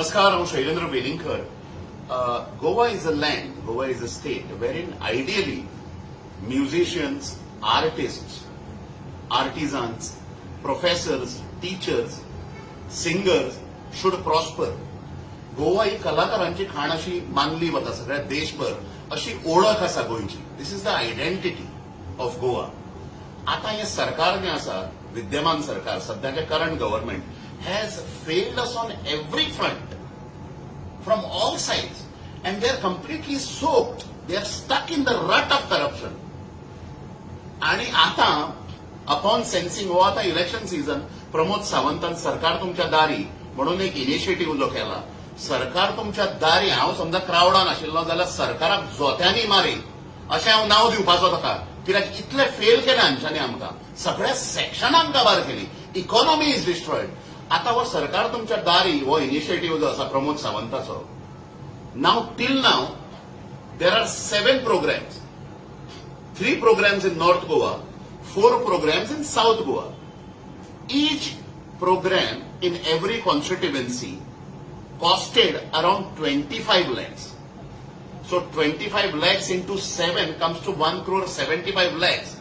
Namaskar, I'm Shailendra Velinkar. Goa is a land, Goa is a state wherein ideally musicians, artists, artisans, professors, teachers, singers should prosper. Goa ही कलाकारांची खाण अशी मानली वता सगळ्या देशभर अशी ओळख आसा गोंयची. This is the identity of Goa. आता हे सरकार जे आसा विद्यमान सरकार सध्याचे current government has failed us on every front from all sides and they are completely soaked. They are stuck in the rut of corruption. आणि आता अपॉन सेन्सिंग हो आता इलेक्शन सीझन प्रमोद सावंतान सरकार तुमच्या दारी म्हणून एक इनिशिएटिव्ह जो केला. सरकार तुमच्या दारी हांव समजा क्रावडान आशिल्लो जाल्यार सरकाराक जोत्यांनी मारी अशें हांव नांव दिवपाचो ताका. कित्याक इतले फेल केले हांच्यानी आमकां. सगळ्या सेक्शनांक काबार केली. Economy is destroyed. आता हो सरकार तुमच्या दारी हो इनिशिएटिव्ह जो आसा प्रमोद सावंताचो. नाव टील नाव there are 7 programmes. 3 programs in North Goa, 4 programs in South Goa. Each program in every constituency costed around 25 lakhs. So 25 lakhs into 7 comes to 1,75 lakhs.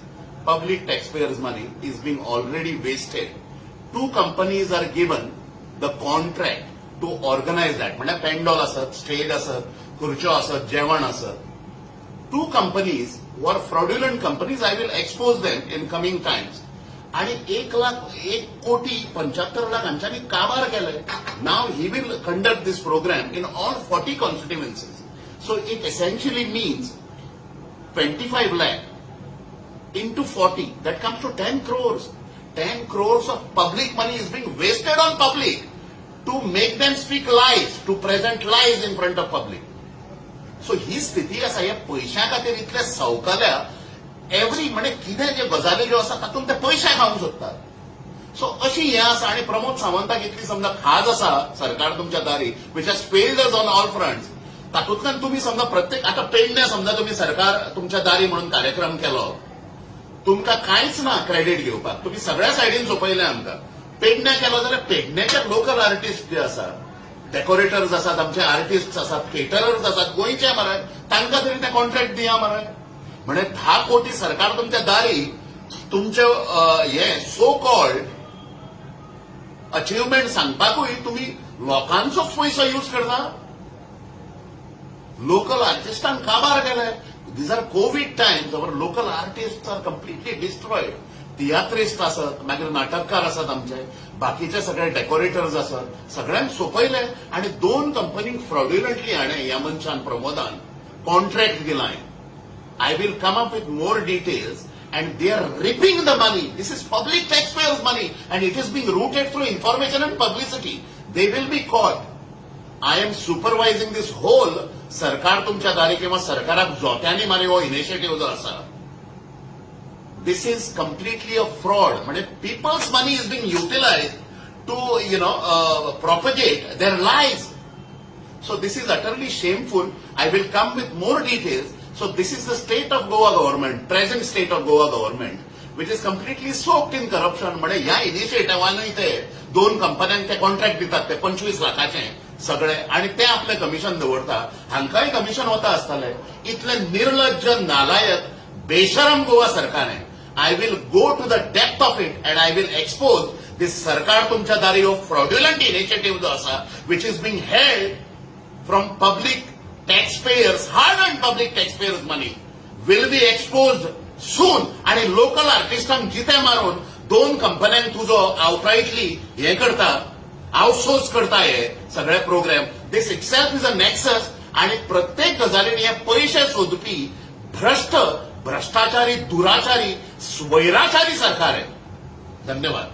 Public taxpayers' money is being already wasted. 2 companies are given the contract to organize that. म्हणजे पेंडॉल असत, stage असत, खुर्च्यो असत, जेवण असत. 2 companies who are fraudulent companies, I will expose them in coming times. आणि 1,75,00,000 हांच्यानी काबार केले. Now he will conduct this program in all 40 constituencies. So it essentially means 25 lakh into 40, that comes to 10 crores. 10 crores of public money is being wasted on public to make them speak lies, to present lies in front of public. So ही स्थिती आसा. ह्या पैशा खातीर इतले सवकल्या every म्हणजे कितें जे गजाली ज्यो आसा तातूंत ते पयशे खावंक सोदतात. सो अशी हे आसा. आणि प्रमोद सावंताक इतली समजा खाज आसा सरकार तुमच्या दारी which has failed us on all fronts. तातूंतल्यान तुम्ही समजा प्रत्येक आता पेडणे समजा तुम्ही सरकार तुमच्या दारी म्हणून कार्यक्रम केलो. तुमकां कांयच ना क्रेडीट घेवपाक. तुम्ही सगळ्या सायडीन सोपयलें आमकां. पेडणे केलो जाल्यार पेडण्याचे लोकल आर्टिस्ट जे आसा, डेकोरेटर्स असतात, आमचे आर्टिस्ट असतात, केटरर्स असतात गोंयचे मरे, तांकां तरी ते कॉन्ट्रॅक्ट दिया मरे. म्हणजे 10 कोटी सरकार तुमच्या दारी तुमचे हे सो कॉल्ड अचिव्हमेंट सांगपाकूय तुम्ही लोकांचोच पयसो यूज करता. लोकल आर्टिस्टांक काबार केले. These are covid times. Our local artist are completely destroyed. तियात्रिस्ट असत, मागीर नाटककार असत, आमचे बाकीचे सगळे डेकोरेटर्स असत, सगळ्यांक सोपयले. आणि 2 कंपनीक फ्रॉड्युलंटली हाणें ह्या मनशान प्रमोदान कॉन्ट्रॅक्ट दिलाय. I will come up with more details. And they are ripping the money. This is public taxpayers money and it is being routed through information and publicity. They will be caught. I am supervising this whole. सरकार तुमच्या दारी किंवा सरकाराक जोत्यांनी मारी हो initiative जो आसा. This is completely a fraud. म्हणजे people's money is being utilized to, propagate their lies. So this is utterly shameful. I will come with more details. So this is the state of Goa government, present state of Goa government, which is completely soaked in corruption. म्हणजे ह्या इनिशिएटिव्हानूय ते 2 कंपन्यांक ते contract दितात, ते 25 लाखाचे सगळे, आणि ते आपले कमिशन दवरता. हांकांय कमिशन वता आसतले. इतले निर्लज्ज, नालायक, बेशरम गोवा सरकारान. I will go to the depth of it and I will expose this Sarkar Tumcha Dari of fraudulent initiative jo asa, which is being held from public taxpayers, hard-earned public taxpayers' money, will be exposed soon. आणि local आर्टिस्टांक जिते मारून 2 कंपन्यांक तुझो outrightly हे करता, outsource करता हे सगळे programme. This itself is a nexus. आणि प्रत्येक गजालीन हे पैसे सोदपी भ्रष्टाचारी, दुराचारी, स्वैराचारी सरकार आहे. धन्यवाद.